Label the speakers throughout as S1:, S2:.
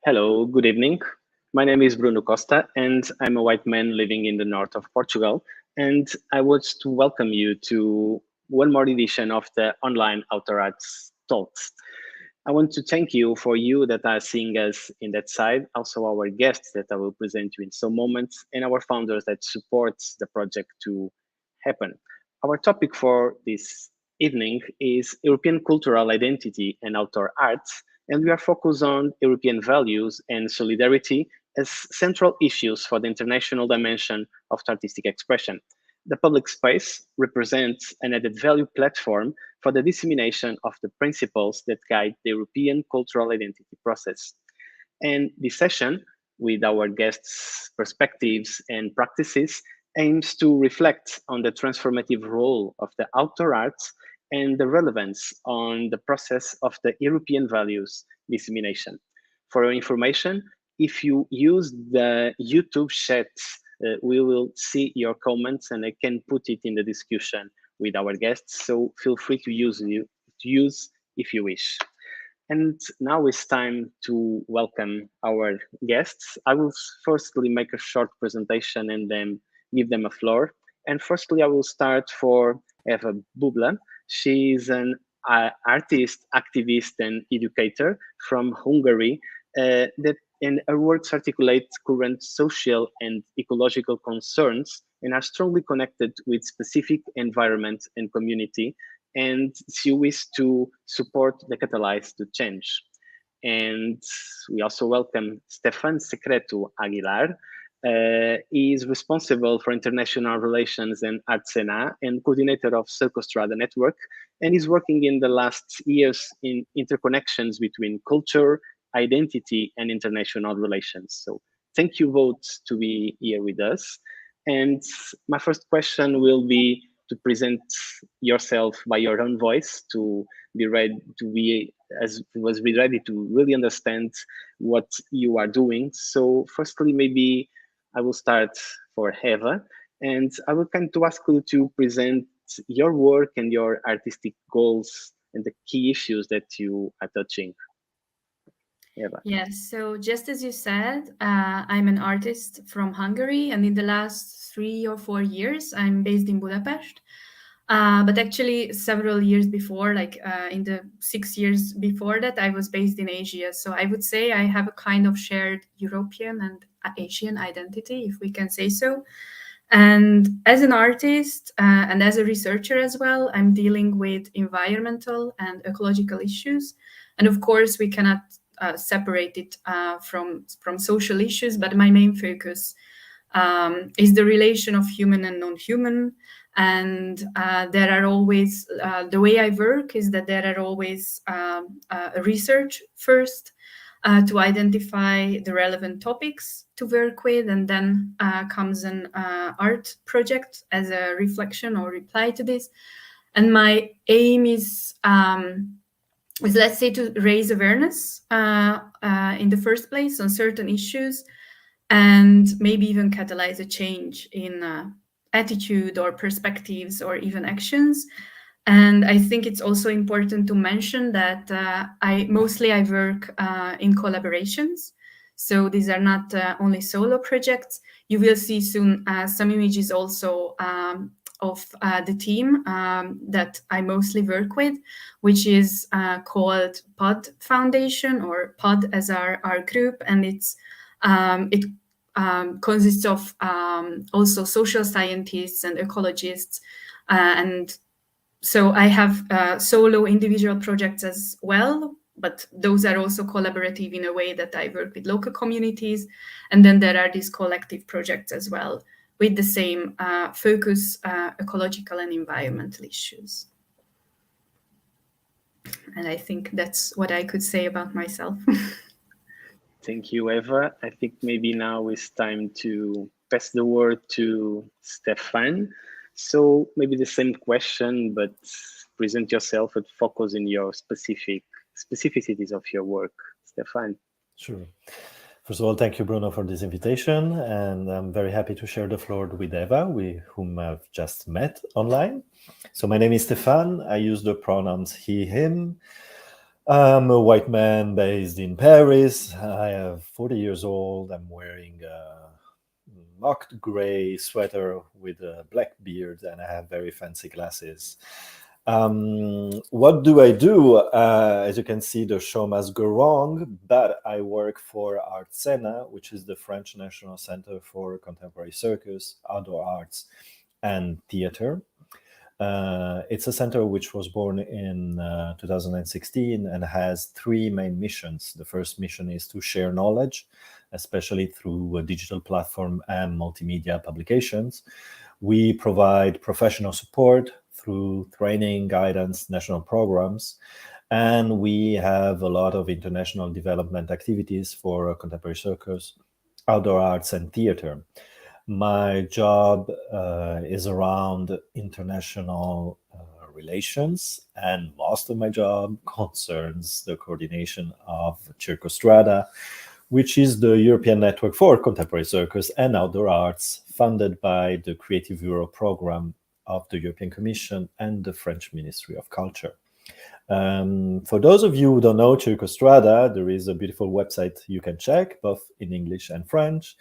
S1: Hello, good evening. My name is Bruno Costa, and I'm a white man living in the north of Portugal. And I want to welcome you to one more edition of the online Outer Arts Talks. I want to thank you that are seeing us in that side, also our guests that I will present you in some moments, and our founders that supports the project to happen. Our topic for this evening is European cultural identity and outdoor arts, and we are focused on European values and solidarity as central issues for the international dimension of artistic expression. The public space represents an added value platform for the dissemination of the principles that guide the European cultural identity process. And this session, with our guests' perspectives and practices, aims to reflect on the transformative role of the outdoor arts and the relevance on the process of the European values dissemination. For your information, if you use the YouTube chat, we will see your comments and I can put it in the discussion with our guests. So feel free to use if you wish. And now it's time to welcome our guests. I will firstly make a short presentation and then give them a floor. And firstly, I will start for Eva Bubla. She is an artist, activist, and educator from Hungary that and her works articulate current social and ecological concerns and are strongly connected with specific environment and community, and she wishes to support the catalyze to change. And we also welcome Stefan Secreto Aguilar. He is responsible for international relations and Artsena and coordinator of Circostrada Network, and is working in the last years in interconnections between culture, identity, and international relations. So thank you both to be here with us. And my first question will be to present yourself by your own voice, to be ready to really understand what you are doing. So firstly, maybe I will start for Eva, and I will kind to ask you to present your work and your artistic goals and the key issues that you are touching. Eva.
S2: Yes, so just as you said, I'm an artist from Hungary, and in the last 3 or 4 years, I'm based in Budapest. But actually, several years before, in the 6 years before that, I was based in Asia. So I would say I have a kind of shared European and Asian identity, if we can say so. And as an artist and as a researcher as well, I'm dealing with environmental and ecological issues. And of course, we cannot separate it from social issues, but my main focus is the relation of human and non-human. And there are always, the way I work is that there are always research first to identify the relevant topics to work with, and then comes an art project as a reflection or reply to this. And my aim is let's say, to raise awareness in the first place on certain issues, and maybe even catalyze a change in attitude or perspectives or even actions. And I think it's also important to mention that I work in collaborations. So these are not only solo projects. You will see soon some images also of the team that I mostly work with, which is called POD Foundation, or POD as our group. And it consists of also social scientists and ecologists. And so I have solo individual projects as well, but those are also collaborative in a way that I work with local communities. And then there are these collective projects as well with the same focus, ecological and environmental issues. And I think that's what I could say about myself.
S1: Thank you, Eva. I think maybe now it's time to pass the word to Stefan. So maybe the same question, but present yourself and focus in your specificities of your work. Stefan.
S3: Sure. First of all, thank you, Bruno, for this invitation. And I'm very happy to share the floor with Eva, whom I've just met online. So my name is Stefan. I use the pronouns he, him. I'm a white man based in Paris. I am 40 years old. I'm wearing a mocked gray sweater with a black beard, and I have very fancy glasses. What do I do? As you can see, the show must go wrong, but I work for Artsena, which is the French National Center for Contemporary Circus, Outdoor Arts, and Theater. It's a center which was born in 2016 and has three main missions. The first mission is to share knowledge, especially through a digital platform and multimedia publications. We provide professional support through training, guidance, national programs, and we have a lot of international development activities for contemporary circus, outdoor arts, and theater. My job is around international relations, and most of my job concerns the coordination of Circostrada, which is the European Network for Contemporary Circus and Outdoor Arts, funded by the Creative Europe program of the European Commission and the French Ministry of Culture. For those of you who don't know Circostrada, there is a beautiful website you can check, both in English and French.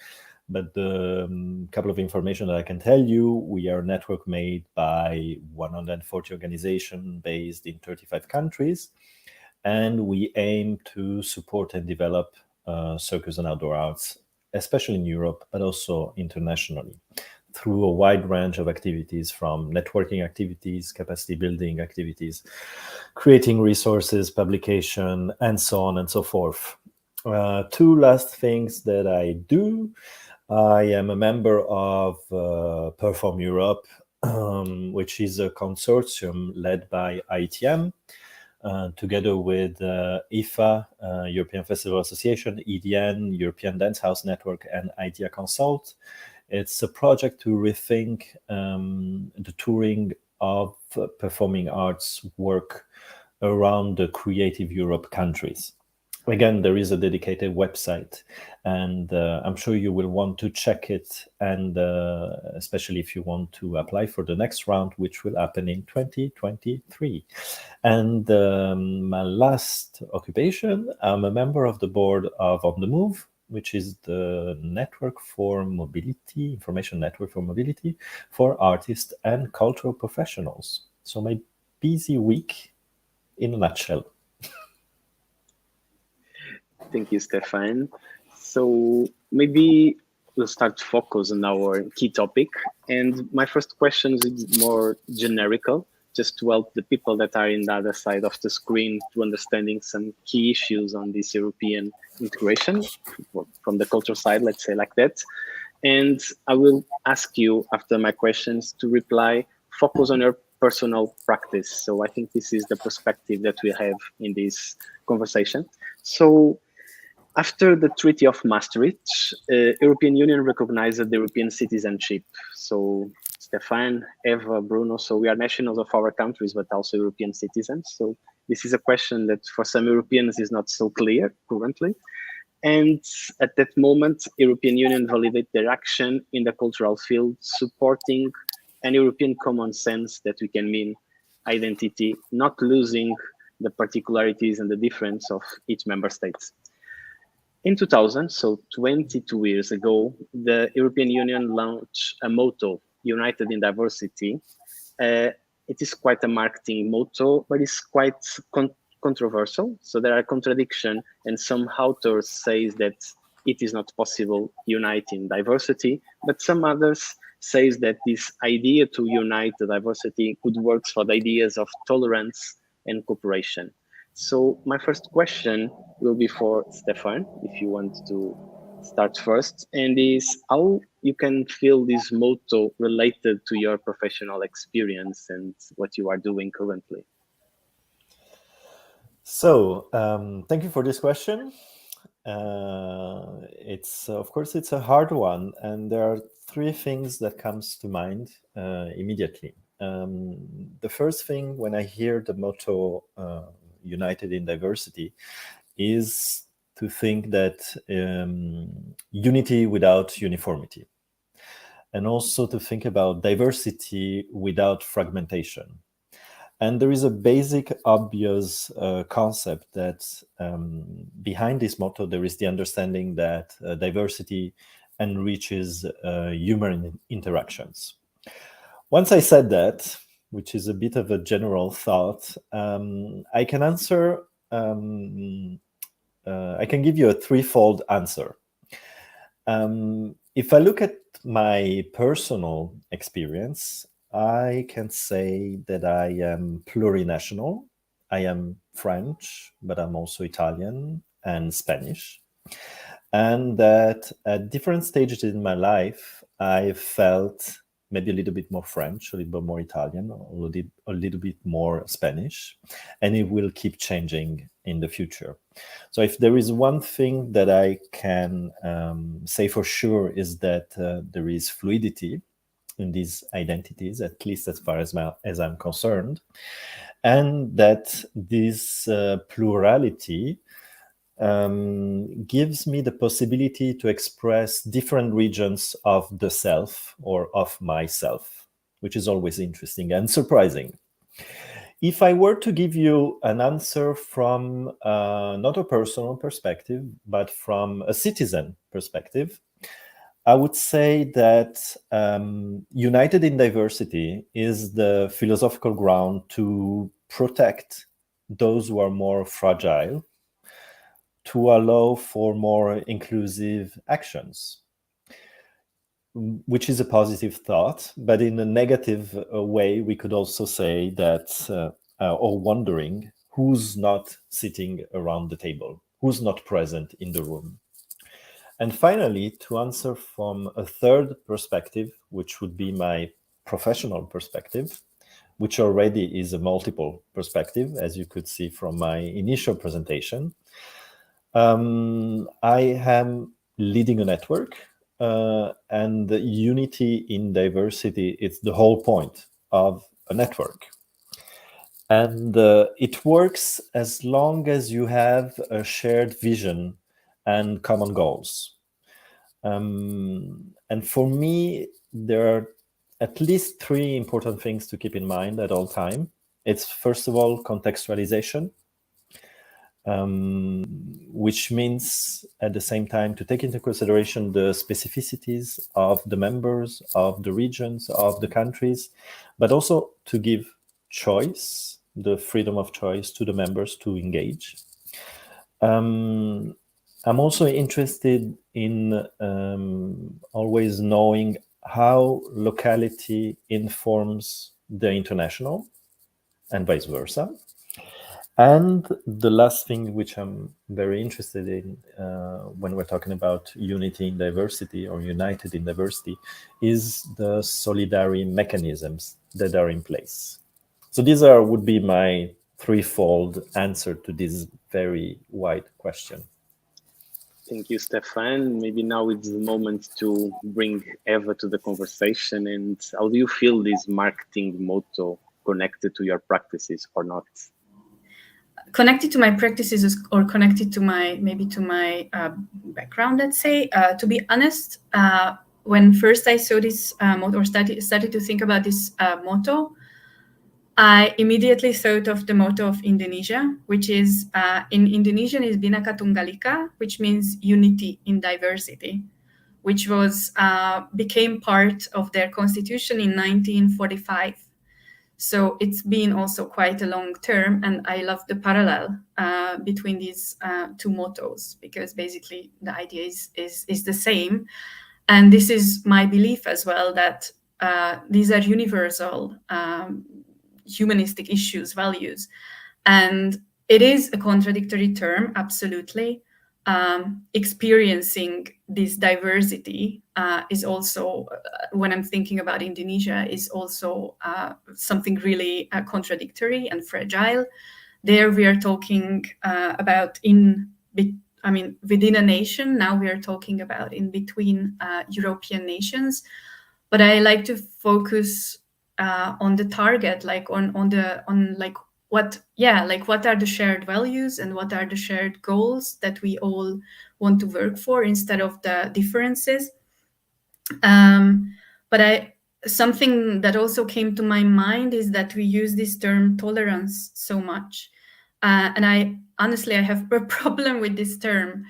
S3: But the couple of information that I can tell you, we are a network made by 140 organizations based in 35 countries, and we aim to support and develop circus and outdoor arts, especially in Europe, but also internationally, through a wide range of activities, from networking activities, capacity building activities, creating resources, publication, and so on and so forth. Two last things that I do. I am a member of Perform Europe, which is a consortium led by IETM, together with IFA, European Festival Association, EDN, European Dance House Network, and IDEA Consult. It's a project to rethink the touring of performing arts work around the Creative Europe countries. Again, there is a dedicated website, and I'm sure you will want to check it, and especially if you want to apply for the next round, which will happen in 2023. And my last occupation, I'm a member of the board of On The Move, which is the network for mobility, information network for mobility for artists and cultural professionals. So my busy week in a nutshell.
S1: Thank you, Stefan. So maybe we'll start to focus on our key topic. And my first question is more generical, just to help the people that are in the other side of the screen to understanding some key issues on this European integration from the cultural side, let's say like that. And I will ask you after my questions to reply, focus on your personal practice. So I think this is the perspective that we have in this conversation. So after the Treaty of Maastricht, European Union recognized the European citizenship. So Stefan, Eva, Bruno, so we are nationals of our countries, but also European citizens. So this is a question that for some Europeans is not so clear currently. And at that moment, European Union validated their action in the cultural field, supporting an European common sense that we can mean identity, not losing the particularities and the difference of each member state. In 2000, so 22 years ago, the European Union launched a motto, United in Diversity. It is quite a marketing motto, but it's quite controversial. So there are contradictions, and some authors say that it is not possible unite in diversity, but some others say that this idea to unite the diversity could work for the ideas of tolerance and cooperation. So my first question will be for Stefan, if you want to start first, and is how you can feel this motto related to your professional experience and what you are doing currently.
S3: So thank you for this question. It's of course it's a hard one, and there are three things that comes to mind immediately. The first thing when I hear the motto United in Diversity is to think that unity without uniformity, and also to think about diversity without fragmentation. And there is a basic, obvious concept that behind this motto, there is the understanding that diversity enriches human interactions. Once I said that, which is a bit of a general thought, I can answer, I can give you a threefold answer. If I look at my personal experience, I can say that I am plurinational. I am French, but I'm also Italian and Spanish. And that at different stages in my life, I felt maybe a little bit more French, a little bit more Italian, a little bit more Spanish, and it will keep changing in the future. So if there is one thing that I can say for sure is that there is fluidity in these identities, at least as far as I'm concerned, and that this plurality gives me the possibility to express different regions of the self or of myself, which is always interesting and surprising. If I were to give you an answer from not a personal perspective, but from a citizen perspective, I would say that United in Diversity is the philosophical ground to protect those who are more fragile, to allow for more inclusive actions, which is a positive thought. But in a negative way, we could also say that, or wondering who's not sitting around the table, who's not present in the room. And finally, to answer from a third perspective, which would be my professional perspective, which already is a multiple perspective, as you could see from my initial presentation. I am leading a network, and the unity in diversity is the whole point of a network. And it works as long as you have a shared vision and common goals. And for me, there are at least three important things to keep in mind at all time. It's first of all contextualization, which means at the same time to take into consideration the specificities of the members, of the regions, of the countries, but also to give choice, the freedom of choice to the members to engage. I'm also interested in always knowing how locality informs the international and vice versa. And the last thing which I'm very interested in when we're talking about unity in diversity or united in diversity is the solidarity mechanisms that are in place. So these would be my threefold answer to this very wide question.
S1: Thank you, Stefan. Maybe now it's the moment to bring Eva to the conversation. And how do you feel this marketing motto connected to your practices or not?
S2: Connected to my practices or connected to my background, let's say. To be honest, when first I saw this motto or started to think about this motto, I immediately thought of the motto of Indonesia, which is in Indonesian is Bhinneka Tunggal Ika, which means unity in diversity, which was became part of their constitution in 1945. So it's been also quite a long term, and I love the parallel between these two mottos, because basically the idea is the same. And this is my belief as well, that these are universal humanistic issues, values. And it is a contradictory term, absolutely. Experiencing this diversity is also, when I'm thinking about Indonesia, is also something really contradictory and fragile. There we are talking about within a nation. Now we are talking about in between European nations. But I like to focus on the target, like what are the shared values and what are the shared goals that we all want to work for instead of the differences. But something that also came to my mind is that we use this term tolerance so much. And I have a problem with this term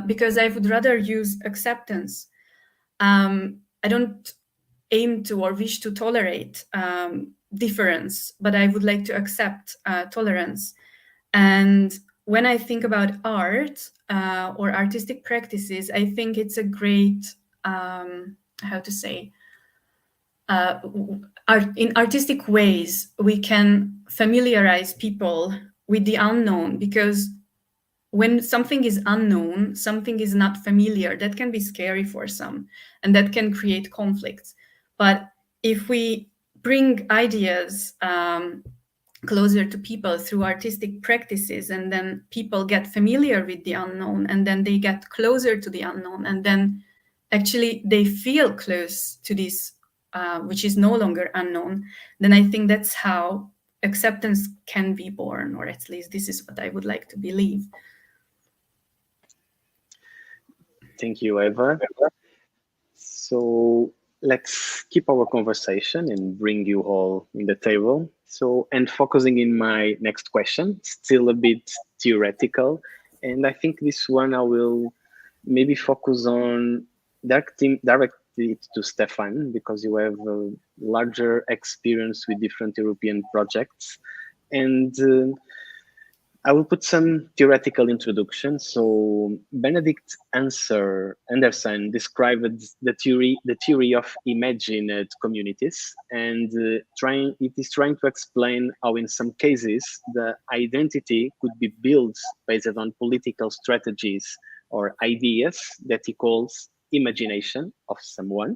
S2: because I would rather use acceptance. I don't aim to or wish to tolerate difference, but I would like to accept tolerance. And when I think about art or artistic practices, I think it's a great, how to say, in artistic ways, we can familiarize people with the unknown, because when something is unknown, something is not familiar, that can be scary for some, and that can create conflicts. But if we bring ideas closer to people through artistic practices, and then people get familiar with the unknown, and then they get closer to the unknown, and then actually they feel close to this, which is no longer unknown, then I think that's how acceptance can be born, or at least this is what I would like to believe.
S1: Thank you, Eva. So let's keep our conversation and bring you all in the table. So, and focusing in my next question, still a bit theoretical. And I think this one I will maybe focus on directly to Stefan, because you have a larger experience with different European projects. And I will put some theoretical introduction. So Benedict Anderson described the theory of imagined communities, and it is trying to explain how in some cases the identity could be built based on political strategies or ideas that he calls imagination of someone.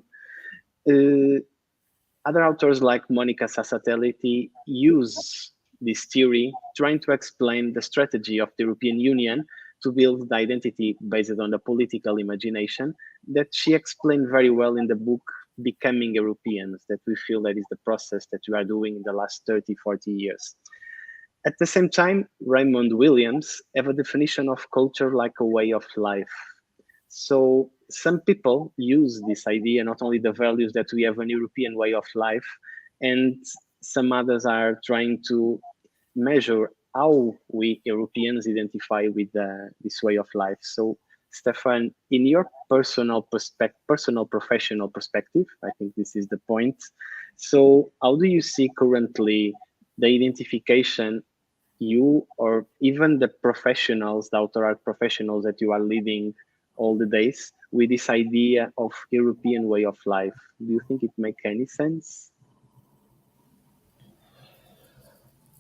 S1: Other authors like Monica Sassatelli use this theory, trying to explain the strategy of the European Union to build the identity based on the political imagination that she explained very well in the book Becoming Europeans, that we feel that is the process that we are doing in the last 30, 40 years. At the same time, Raymond Williams have a definition of culture like a way of life. So some people use this idea, not only the values that we have an European way of life, and some others are trying to measure how we Europeans identify with this way of life. So, Stefan, in your personal professional perspective, I think this is the point. So, how do you see currently the identification you or even the professionals, the outer art professionals that you are leading all the days with this idea of European way of life? Do you think it makes any sense?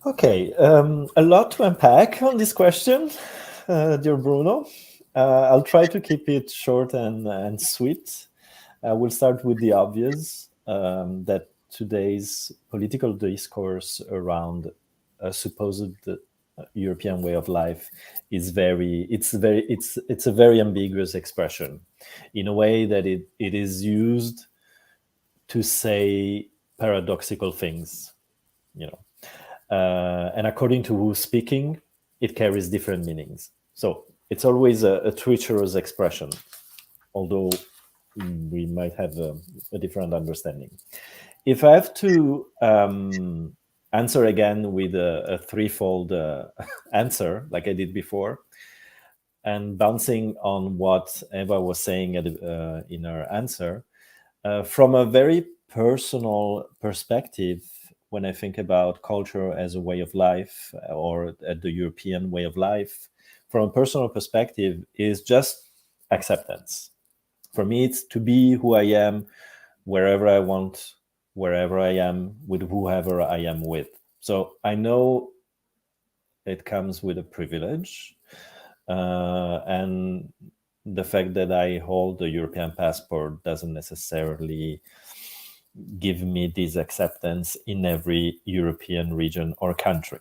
S3: Okay, a lot to unpack on this question, dear Bruno. I'll try to keep it short and sweet. We'll start with the obvious, that today's political discourse around a supposed European way of life is it's a very ambiguous expression, in a way that it is used to say paradoxical things, you know. And according to who's speaking, it carries different meanings. So it's always a treacherous expression, although we might have a different understanding. If I have to answer again with a threefold answer, like I did before, and bouncing on what Eva was saying in her answer, from a very personal perspective, when I think about culture as a way of life, or the European way of life, from a personal perspective, is just acceptance. For me, it's to be who I am, wherever I want, wherever I am, with whoever I am with. So I know it comes with a privilege, and the fact that I hold a European passport doesn't necessarily give me this acceptance in every European region or country.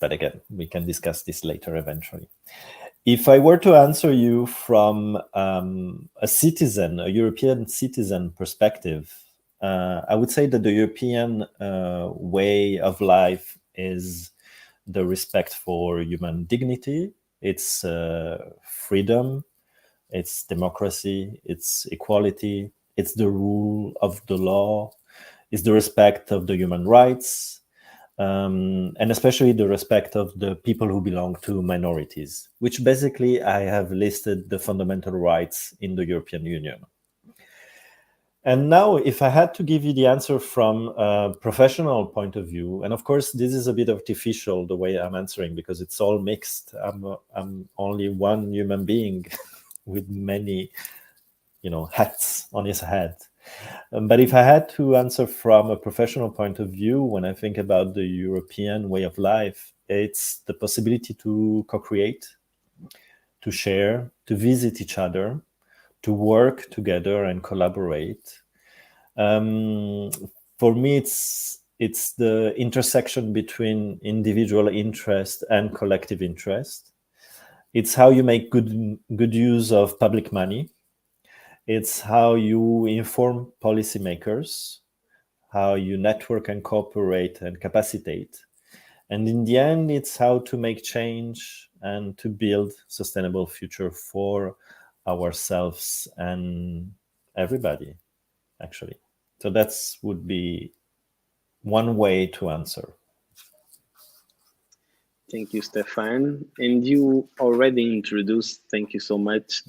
S3: But again, we can discuss this later eventually. If I were to answer you from a European citizen perspective, I would say that the European way of life is the respect for human dignity, it's freedom, it's democracy, it's equality, it's the rule of the law, it's the respect of the human rights, and especially the respect of the people who belong to minorities, which basically I have listed the fundamental rights in the European Union. And now, if I had to give you the answer from a professional point of view, and of course, this is a bit artificial, the way I'm answering, because it's all mixed. I'm only one human being with many, hats on his head. But if I had to answer from a professional point of view, when I think about the European way of life, it's the possibility to co-create, to share, to visit each other, to work together and collaborate. For me, it's the intersection between individual interest and collective interest. It's how you make good use of public money. It's how you inform policymakers, how you network and cooperate and capacitate. And in the end, it's how to make change and to build sustainable future for ourselves and everybody, actually. So that's would be one way to answer.
S1: Thank you, Stefan. And you already introduced, thank you so much,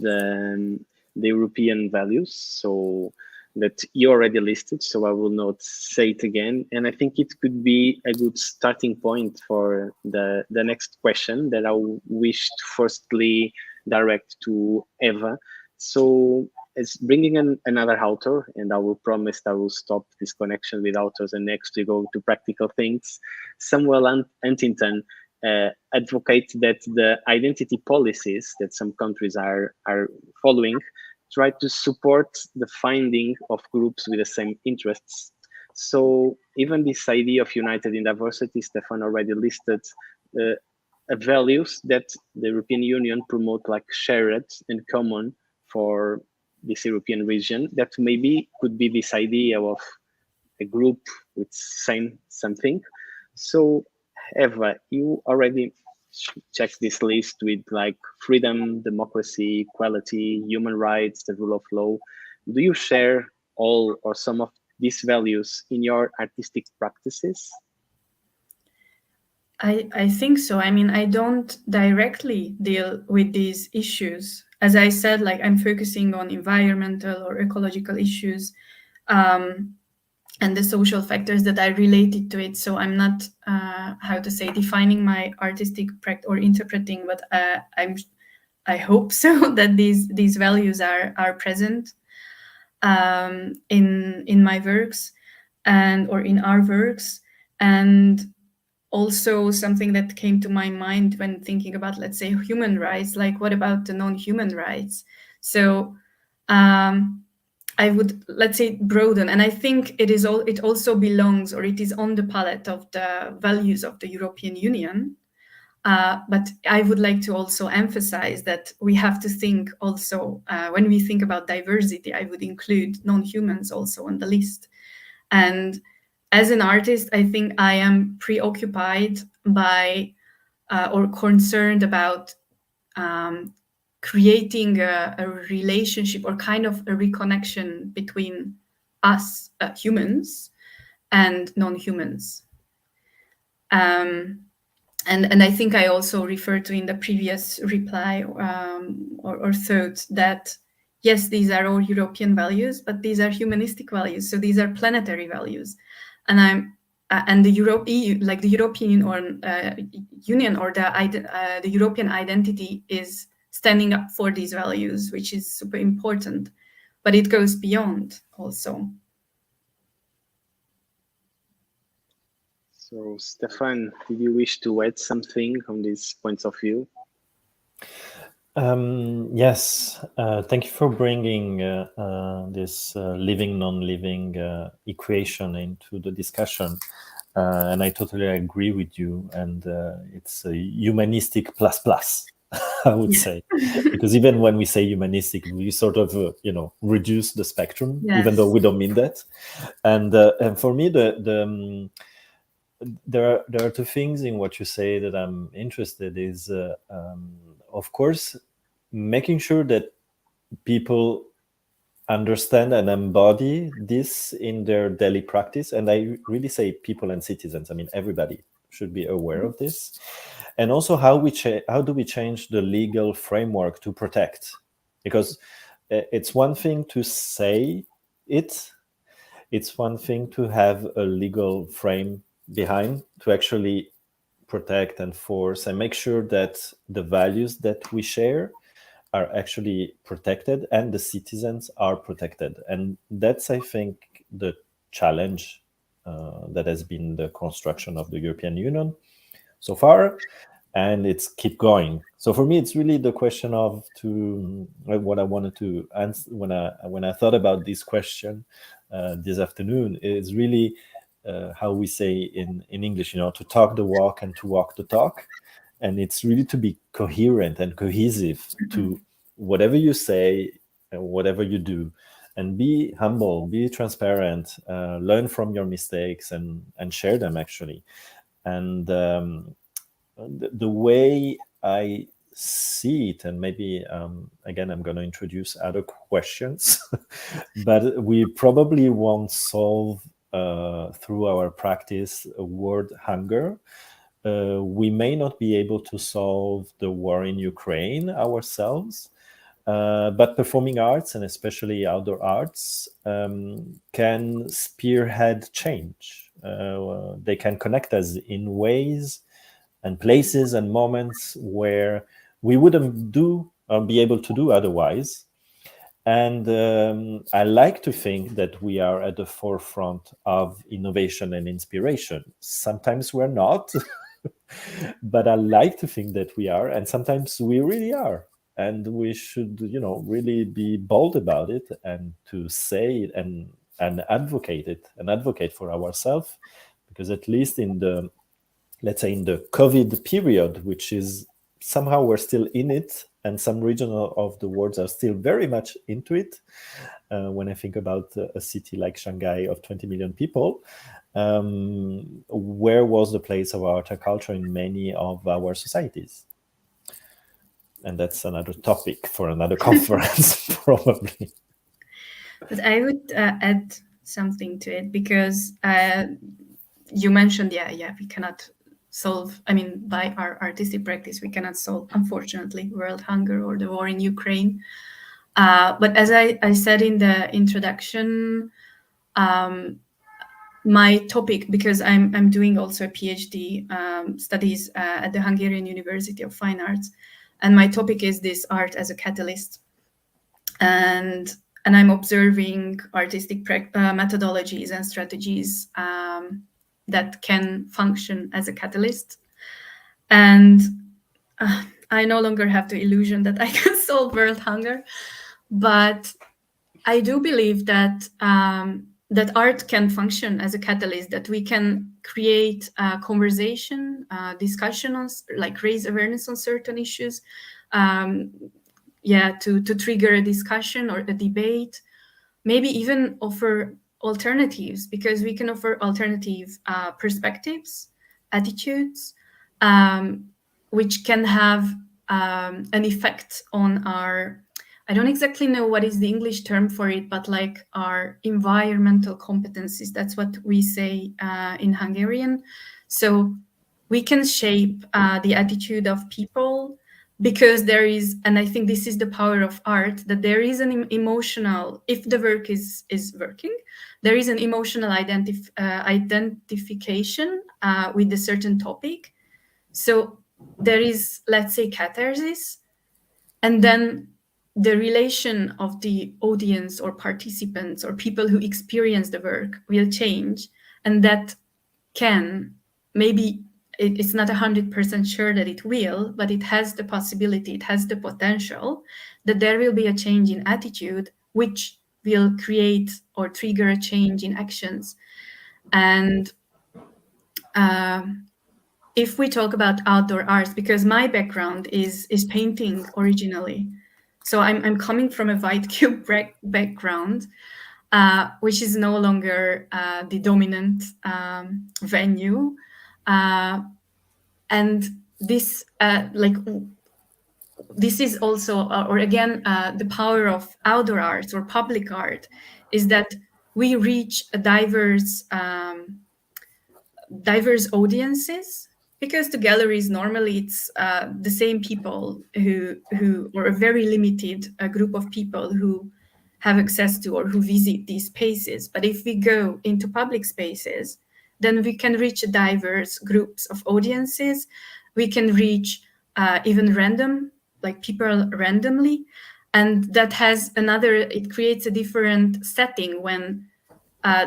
S1: the European values, so that you already listed, so I will not say it again. And I think it could be a good starting point for the next question that I wish to firstly direct to Eva. So it's bringing in another author, and I will promise I will stop this connection with authors and next we go to practical things. Samuel Huntington advocate that the identity policies that some countries are following try to support the finding of groups with the same interests. So even this idea of united in diversity, Stefan already listed values that the European Union promote, like shared and common for this European region, that maybe could be this idea of a group with same something. So Eva, you already checked this list with like freedom, democracy, equality, human rights, the rule of law. Do you share all or some of these values in your artistic practices?
S2: I think so. I mean, I don't directly deal with these issues. As I said, like I'm focusing on environmental or ecological issues and the social factors that are related to it. So I'm not, how to say, defining my artistic practice or interpreting, but I hope so that these values are present in my works or in our works. And also something that came to my mind when thinking about, let's say, human rights, like what about the non-human rights? So I would, let's say, broaden, and I think it also belongs, or it is on the palette of the values of the European Union. But I would like to also emphasize that we have to think also, when we think about diversity, I would include non-humans also on the list. And as an artist, I think I am preoccupied by or concerned about creating a relationship or kind of a reconnection between us, humans, and non-humans. And I think I also referred to in the previous reply or thought that, yes, these are all European values, but these are humanistic values. So these are planetary values. And the EU, like the European Union or the European identity is standing up for these values, which is super important, but it goes beyond also.
S1: So, Stefan, do you wish to add something on these points of view?
S3: Yes, thank you for bringing this living, non-living equation into the discussion. And I totally agree with you. And it's a humanistic plus plus, I would say, because even when we say humanistic, we sort of, reduce the spectrum, even though we don't mean that. And for me, there are two things in what you say that I'm interested is, of course, making sure that people understand and embody this in their daily practice. And I really say people and citizens. I mean, everybody should be aware of this. And also how do we change the legal framework to protect? Because it's one thing to say it. It's one thing to have a legal frame behind to actually protect, enforce, and make sure that the values that we share are actually protected and the citizens are protected. And that's, I think, the challenge that has been the construction of the European Union so far, and it's keep going. So for me, it's really the question of what I wanted to answer when I thought about this question this afternoon is really how we say in English, to talk the walk and to walk the talk. And it's really to be coherent and cohesive to whatever you say and whatever you do, and be humble, be transparent, learn from your mistakes and share them actually. And the way I see it, and maybe again I'm going to introduce other questions, but we probably won't solve through our practice world hunger. We may not be able to solve the war in Ukraine ourselves, but performing arts, and especially outdoor arts, can spearhead change. They can connect us in ways and places and moments where we wouldn't be able to do otherwise. And I like to think that we are at the forefront of innovation and inspiration. Sometimes we're not, but I like to think that we are, and sometimes we really are. And we should, really be bold about it and to say it and advocate it and advocate for ourselves, because at least in the COVID period, which is somehow we're still in it, and some regions of the world are still very much into it. When I think about a city like Shanghai of 20 million people, where was the place of art and culture in many of our societies? And that's another topic for another conference, probably.
S2: But I would add something to it, because you mentioned, we cannot solve, by our artistic practice, we cannot solve, unfortunately, world hunger or the war in Ukraine. But as I said in the introduction, my topic, because I'm doing also a PhD studies at the Hungarian University of Fine Arts, and my topic is this art as a catalyst. And I'm observing artistic methodologies and strategies that can function as a catalyst. And I no longer have the illusion that I can solve world hunger, but I do believe that that art can function as a catalyst, that we can create a conversation, discussion on, raise awareness on certain issues, to trigger a discussion or a debate, maybe even offer alternatives, because we can offer alternative perspectives, attitudes, which can have an effect on our, I don't exactly know what is the English term for it, but our environmental competencies. That's what we say in Hungarian. So we can shape the attitude of people, because there is, and I think this is the power of art, that there is an emotional, if the work is working, there is an emotional identification with a certain topic. So there is, let's say, catharsis, and then the relation of the audience or participants or people who experience the work will change, and that can, maybe it's not 100% sure that it will, but it has the possibility, it has the potential that there will be a change in attitude, which will create or trigger a change in actions. And if we talk about outdoor arts, because my background is painting originally, so I'm coming from a white cube background, which is no longer the dominant venue. And this, this is also, or again, the power of outdoor art or public art is that we reach a diverse audiences, because the galleries normally it's the same people who or a very limited group of people who have access to or who visit these spaces. But if we go into public spaces, then we can reach diverse groups of audiences. We can reach even random, like people randomly, and that has another, it creates a different setting when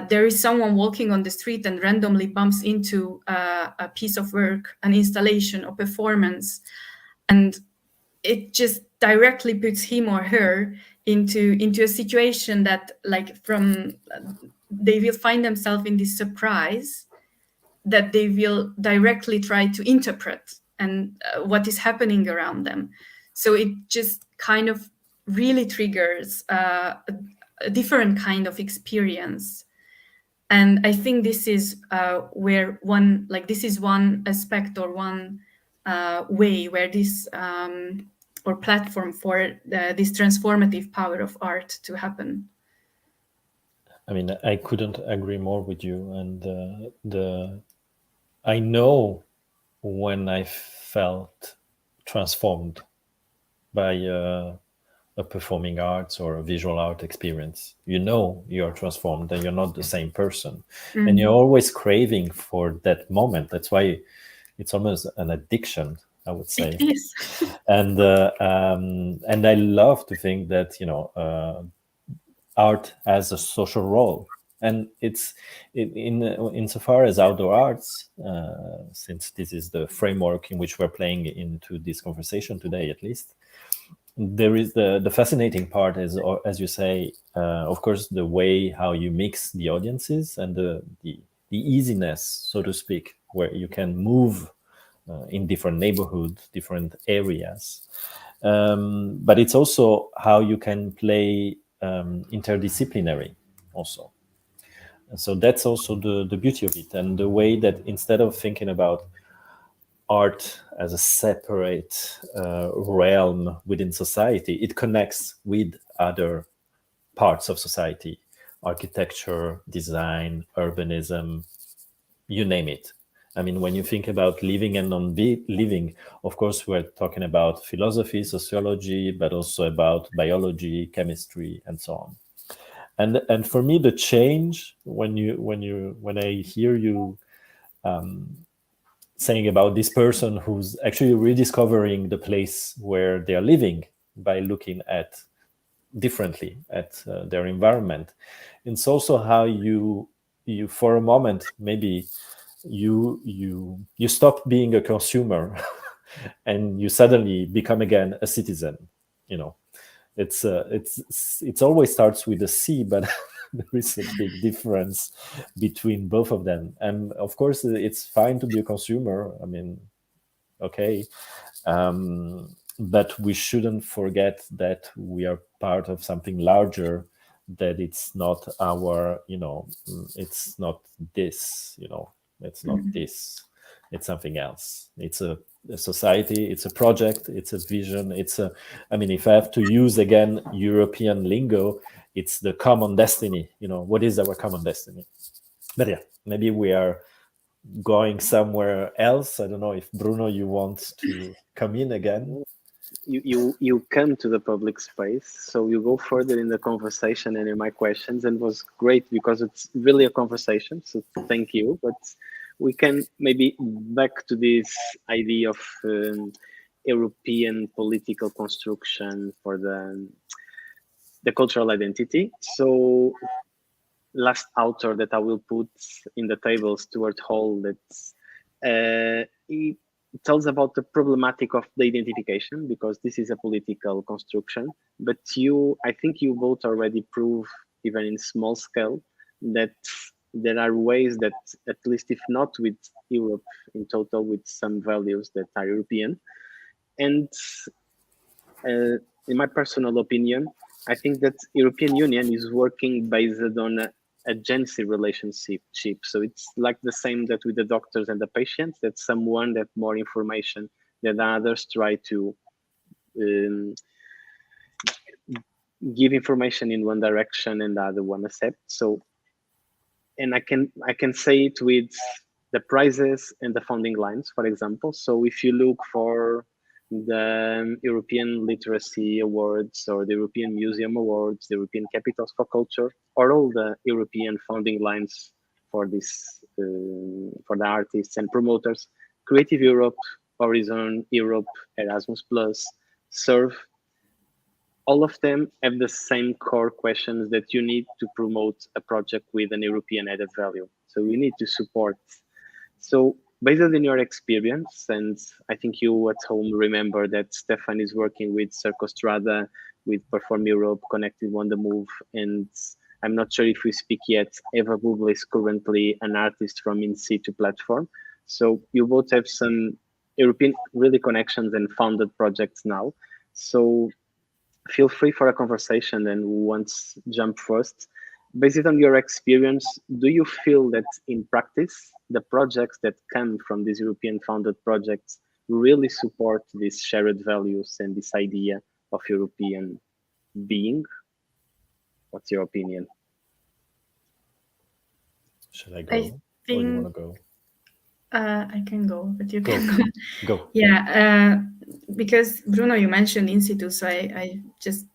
S2: there is someone walking on the street and randomly bumps into a piece of work, an installation, or performance, and it just directly puts him or her into a situation that, like, from they will find themselves in this surprise that they will directly try to interpret and what is happening around them. So it just kind of really triggers a different kind of experience. And I think this is where one, like, this is one aspect or one way where this or platform for this transformative power of art to happen.
S3: I mean, I couldn't agree more with you. And I know when I felt transformed by a performing arts or a visual art experience. You know you are transformed and you're not the same person.
S2: Mm-hmm.
S3: And you're always craving for that moment. That's why it's almost an addiction, I would say.
S2: It is.
S3: And I love to think that, you know, art has a social role. And it's insofar as outdoor arts, since this is the framework in which we're playing into this conversation today, at least, there is the fascinating part is, as you say, of course, the way how you mix the audiences and the easiness, so to speak, where you can move in different neighborhoods, different areas. But it's also how you can play interdisciplinary also. And so that's also the beauty of it, and the way that instead of thinking about art as a separate realm within society, it connects with other parts of society, architecture, design, urbanism, you name it. I mean, when you think about living and non-living, of course, we're talking about philosophy, sociology, but also about biology, chemistry, and so on. And for me, the change when I hear you saying about this person who's actually rediscovering the place where they are living by looking at differently at their environment, it's also how you for a moment maybe you stop being a consumer and you suddenly become again a citizen. You know, it's always starts with a C, but there is a big difference between both of them. And of course, it's fine to be a consumer. I mean, okay, but we shouldn't forget that we are part of something larger. That it's not our, you know, it's not this, you know, it's not this. It's something else. It's a society, it's a project, it's a vision, I mean, if I have to use again European lingo, it's the common destiny. You know, what is our common destiny? But yeah, maybe we are going somewhere else. I don't know if Bruno, you want to come in again.
S1: You come to the public space, so you go further in the conversation and in my questions, and it was great because it's really a conversation, so thank you. But we can maybe back to this idea of European political construction for the cultural identity. So last author that I will put in the table, Stuart Hall, he tells about the problematic of the identification, because this is a political construction. But I think you both already prove, even in small scale, that there are ways that, at least if not with Europe in total, with some values that are European. And in my personal opinion, I think that European Union is working based on a agency relationship. So it's like the same that with the doctors and the patients, that someone that more information than others try to give information in one direction and the other one accept. So, and I can say it with the prizes and the funding lines, for example. So if you look for the European Literacy Awards or the European Museum Awards, the European Capitals for Culture, or all the European funding lines for this, for the artists and promoters, Creative Europe, Horizon Europe, Erasmus Plus, Serve, all of them have the same core questions that you need to promote a project with an European added value. So we need to support. So based on your experience, and I think you at home remember that Stefan is working with Circostrada, with Perform Europe, Connected on the Move, and I'm not sure if we speak yet, Eva Bubel is currently an artist from In Situ platform. So you both have some European really connections and founded projects now. So feel free for a conversation, and who wants jump first. Based on your experience, do you feel that in practice, the projects that come from these European founded projects really support these shared values and this idea of European being? What's your opinion?
S3: Should I go? Or do you want to go?
S2: I can go, but you
S3: Go.
S2: can go.
S3: Go.
S2: Yeah, because Bruno, you mentioned In Situ, so I just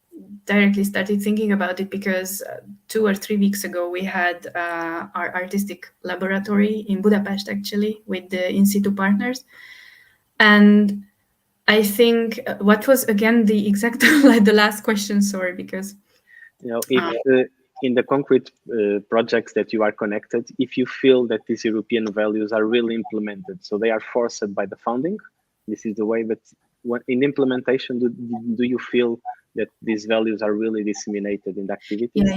S2: directly started thinking about it because 2 or 3 weeks ago we had our artistic laboratory in Budapest, actually, with the In Situ partners. And I think what was again the exact like the last question, sorry, because
S1: if in the concrete projects that you are connected, if you feel that these European values are really implemented, so they are forced by the funding, this is the way, but in implementation, do you feel that these values are really disseminated in the activities?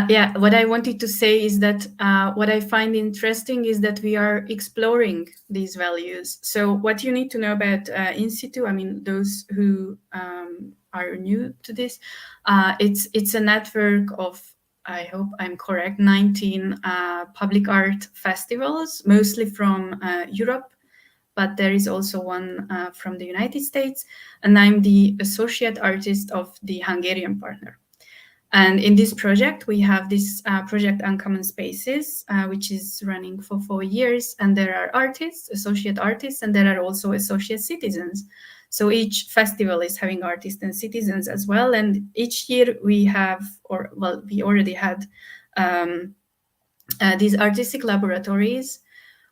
S2: Yeah, what I wanted to say is that what I find interesting is that we are exploring these values. So what you need to know about In Situ, I mean, those who are new to this, it's a network of, I hope I'm correct, 19 public art festivals, mostly from Europe, but there is also one from the United States, and I'm the associate artist of the Hungarian partner. And in this project, we have this project Uncommon Spaces, which is running for 4 years. And there are artists, associate artists, and there are also associate citizens. So each festival is having artists and citizens as well. And each year we have, we already had these artistic laboratories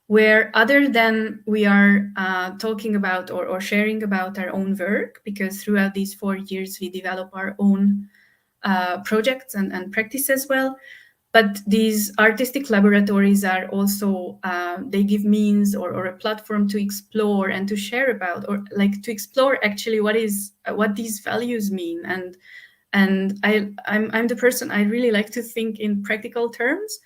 S2: where other than we are talking about or sharing about our own work, because throughout these 4 years, we develop our own projects and practice as well. But these artistic laboratories are also, they give means or a platform to explore and to share about, or like to explore actually what these values mean. And I'm the person, I really like to think in practical terms.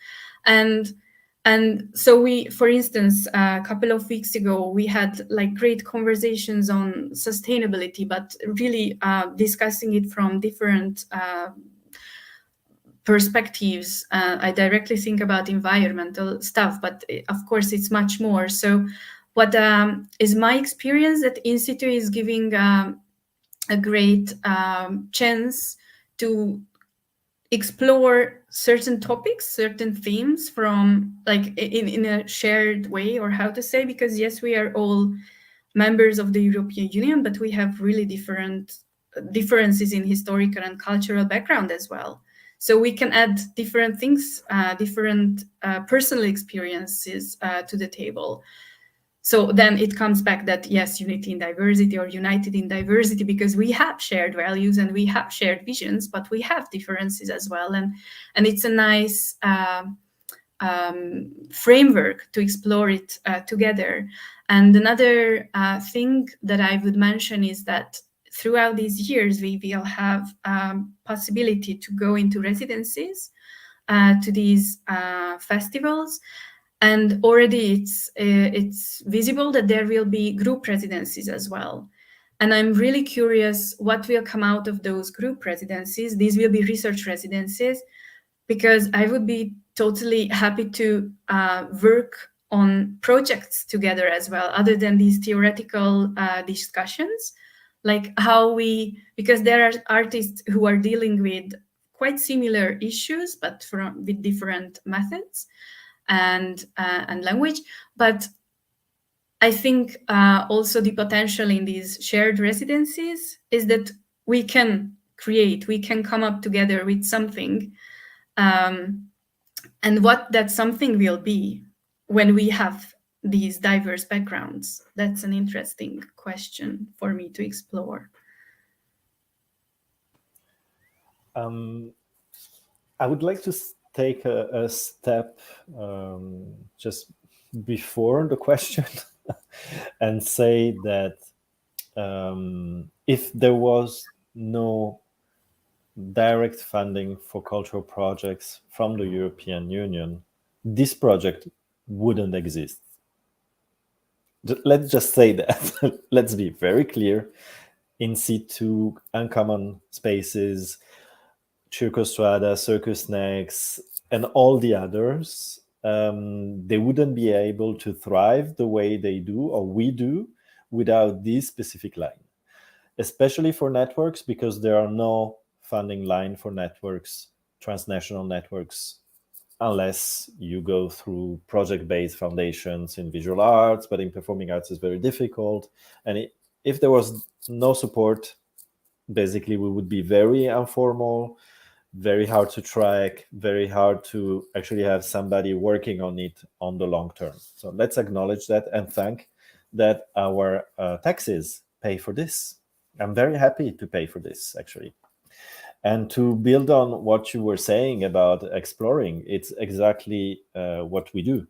S2: And so we, for instance, a couple of weeks ago, we had like great conversations on sustainability, but really discussing it from different perspectives. I directly think about environmental stuff, but of course it's much more. So what is my experience that In Situ is giving a great chance to explore certain topics, certain themes from like in a shared way, or how to say, because yes, we are all members of the European Union, but we have really different differences in historical and cultural background as well. So we can add different things, different personal experiences to the table. So then it comes back that, yes, unity in diversity or united in diversity, because we have shared values and we have shared visions, but we have differences as well. And it's a nice framework to explore it together. And another thing that I would mention is that throughout these years, we will have possibility to go into residencies to these festivals. And already it's visible that there will be group residencies as well. And I'm really curious what will come out of those group residencies. These will be research residencies, because I would be totally happy to work on projects together as well, other than these theoretical discussions. like how we, because there are artists who are dealing with quite similar issues, but with different methods and language. But I think also the potential in these shared residencies is that we can create, we can come up together with something, and what that something will be when we have these diverse backgrounds. That's an interesting question for me to explore.
S3: I would like to take a step just before the question and say that if there was no direct funding for cultural projects from the European Union, this project wouldn't exist. Let's just say that. Let's be very clear. In situ, Uncommon Spaces, Circostrada, Circus Next, and all the others, they wouldn't be able to thrive the way they do or we do without this specific line, especially for networks, because there are no funding line for networks, transnational networks, unless you go through project-based foundations in visual arts, but in performing arts is very difficult. And if there was no support, basically we would be very informal, very hard to track, very hard to actually have somebody working on it on the long term. So let's acknowledge that and thank that our taxes pay for this. I'm very happy to pay for this, actually. And to build on what you were saying about exploring, it's exactly what we do.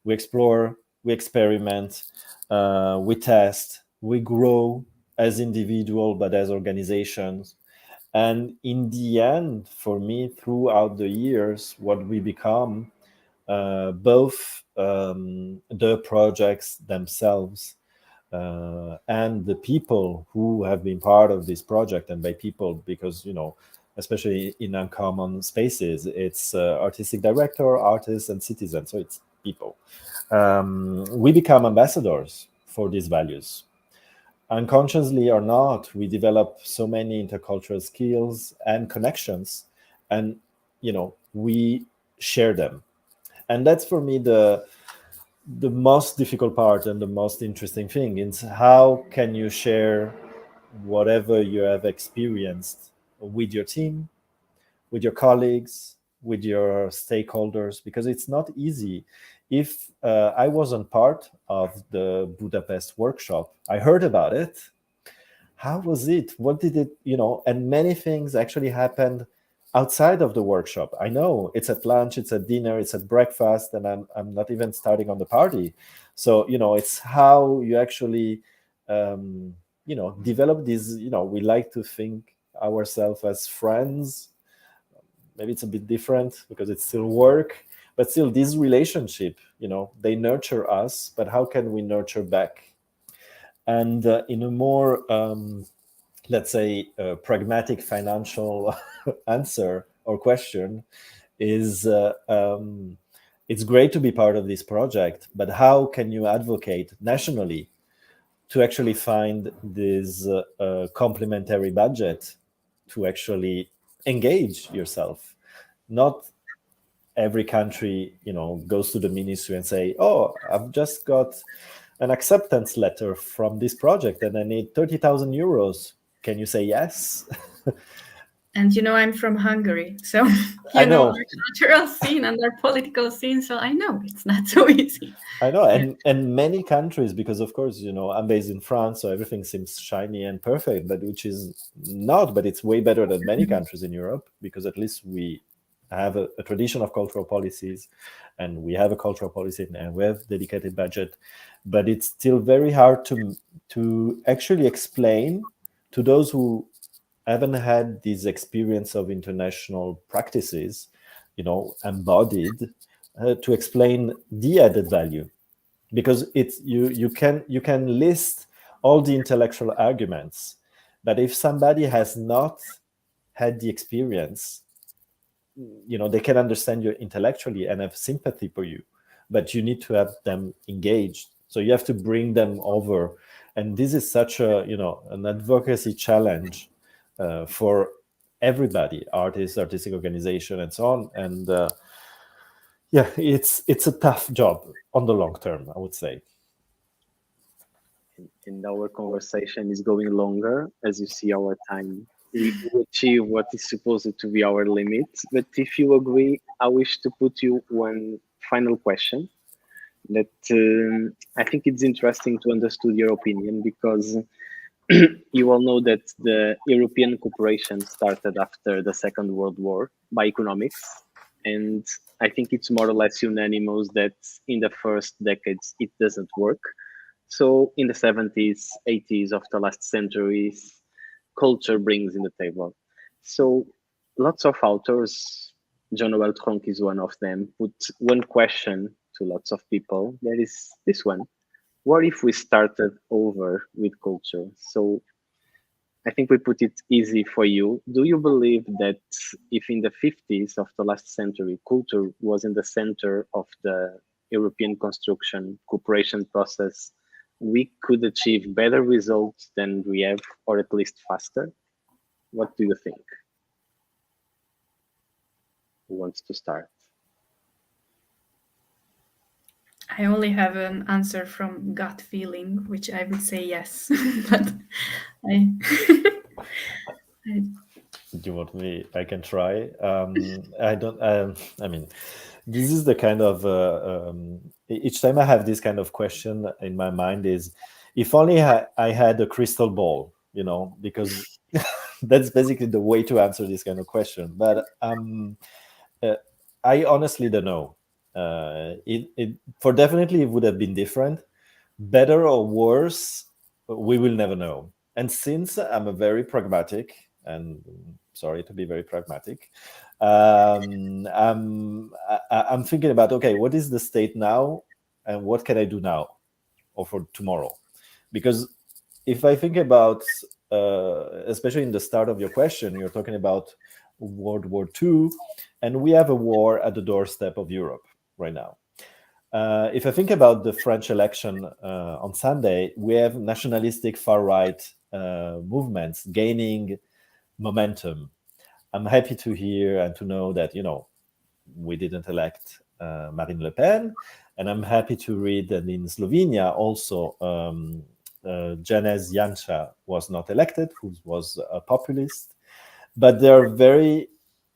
S3: We explore, we experiment, we test, we grow as individual, but as organizations. And in the end, for me, throughout the years, what we become, both the projects themselves and the people who have been part of this project, and by people, because, you know, especially in Uncommon Spaces, it's artistic director, artists, and citizens. So it's people. We become ambassadors for these values. Unconsciously or not, we develop so many intercultural skills and connections, and, you know, we share them. And that's, for me, the most difficult part and the most interesting thing is how can you share whatever you have experienced with your team, with your colleagues, with your stakeholders, because it's not easy. If I wasn't part of the Budapest workshop, I heard about it. How was it? What did it, you know, and many things actually happened outside of the workshop. I know it's at lunch, it's at dinner, it's at breakfast, and I'm not even starting on the party. So, you know, it's how you actually, you know, develop these, you know, we like to think ourselves as friends. Maybe it's a bit different because it's still work, but still this relationship, you know, they nurture us, but how can we nurture back? And in a more, let's say, pragmatic financial answer or question is, it's great to be part of this project, but how can you advocate nationally to actually find this complementary budget to actually engage yourself? Not every country, you know, goes to the ministry and say, oh, I've just got an acceptance letter from this project and I need 30,000 euros. Can you say yes?
S2: And, you know, I'm from Hungary, so
S3: I know
S2: our cultural scene and our political scene, so I know it's not so easy.
S3: I know, and many countries, because of course, you know, I'm based in France, so everything seems shiny and perfect, but which is not, but it's way better than many countries in Europe, because at least we have a tradition of cultural policies, and we have a cultural policy, and we have dedicated budget, but it's still very hard to actually explain to those who haven't had this experience of international practices, you know, embodied, to explain the added value, because it's you can list all the intellectual arguments, but if somebody has not had the experience, you know, they can understand you intellectually and have sympathy for you, but you need to have them engaged. So you have to bring them over And this is such a, an advocacy challenge for everybody, artists, artistic organization, and so on. And yeah, it's a tough job on the long term, I would say.
S1: And our conversation is going longer. As you see, our time, we achieve what is supposed to be our limit. But if you agree, I wish to put you one final question that I think it's interesting to understand your opinion, because you all know that the European cooperation started after the Second World War by economics. And I think it's more or less unanimous that in the first decades it doesn't work. So in the 70s, 80s of the last centuries, culture brings in the table. So lots of authors, John Noel Tronc is one of them, put one question to lots of people. That is this one: what if we started over with culture? So I think we put it easy for you. Do you believe that if in the 50s of the last century, culture was in the center of the European construction cooperation process, we could achieve better results than we have, or at least faster? What do you think? Who wants to start?
S2: I only have an answer from gut feeling, which I would say yes. But I, I
S3: Do you want me? I can try. I don't. I mean, this is the kind of each time I have this kind of question in my mind is, if only I had a crystal ball, because that's basically the way to answer this kind of question. But I honestly don't know. For definitely it would have been different, better or worse. We will never know. And since I'm a very pragmatic, and sorry to be very pragmatic, I'm thinking about, okay, what is the state now, and what can I do now or for tomorrow? Because if I think about, especially in the start of your question, you're talking about World War II, and we have a war at the doorstep of Europe right now. If I think about the French election on Sunday, we have nationalistic far-right movements gaining momentum. I'm happy to hear and to know that, we didn't elect Marine Le Pen, and I'm happy to read that in Slovenia also Janez Janša was not elected, who was a populist. But there are very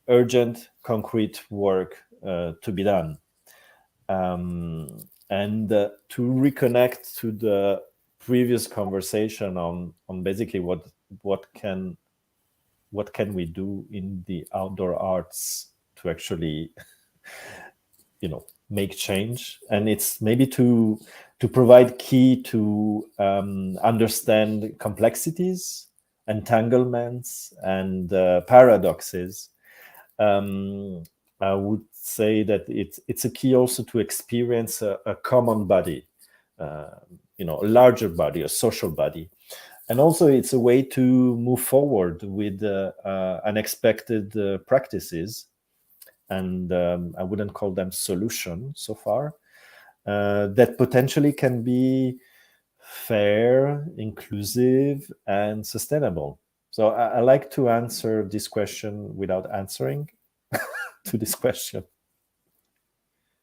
S3: urgent, concrete work to be done. And to reconnect to the previous conversation on basically what can we do in the outdoor arts to actually make change. And it's maybe to provide key to understand complexities, entanglements, and paradoxes. I would say that it's a key also to experience a common body, a larger body, a social body. And also it's a way to move forward with unexpected practices. And I wouldn't call them solution so far, that potentially can be fair, inclusive, and sustainable. So I like to answer this question without answering to this question.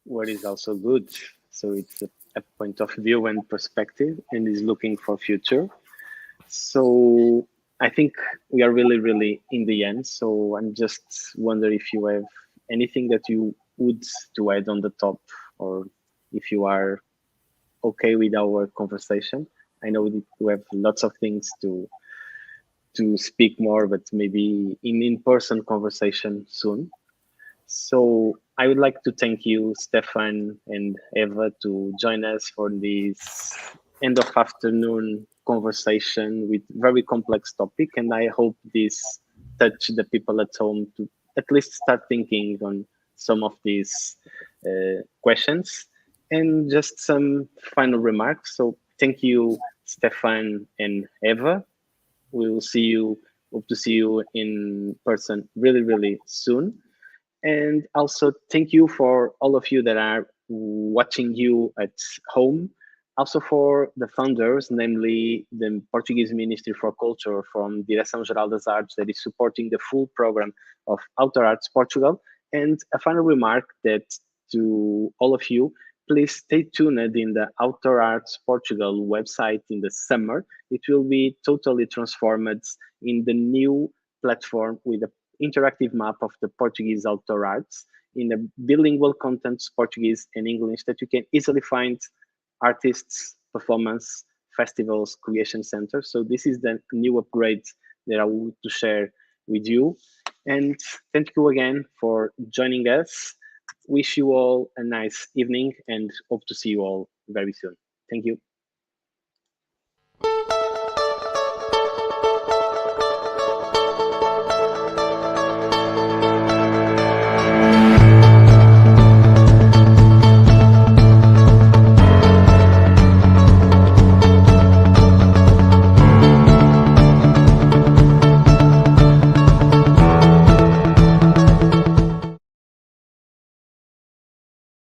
S1: What is also good. So it's a point of view and perspective, and is looking for future. So I think we are really, really in the end. So I'm just wondering if you have anything that you would to add on the top, or if you are okay with our conversation. I know that we have lots of things to speak more, but maybe in-person conversation soon. So I would like to thank you, Stefan and Eva, to join us for this end of afternoon conversation with very complex topic. And I hope this touch the people at home to at least start thinking on some of these questions. And just some final remarks. So thank you, Stefan and Eva. We will see you, hope to see you in person really, really soon. And also thank you for all of you that are watching you at home. also for the founders, namely the Portuguese Ministry for Culture from Direção-Geral das Artes that is supporting the full program of Outer Arts Portugal. And a final remark that to all of you, please stay tuned in the Outer Arts Portugal website in the summer. It will be totally transformed in the new platform with an interactive map of the Portuguese Outer Arts in the bilingual contents, Portuguese and English, that you can easily find artists, performance, festivals, creation centers. So this is the new upgrade that I want to share with you. And thank you again for joining us. Wish you all a nice evening and hope to see you all very soon. Thank you.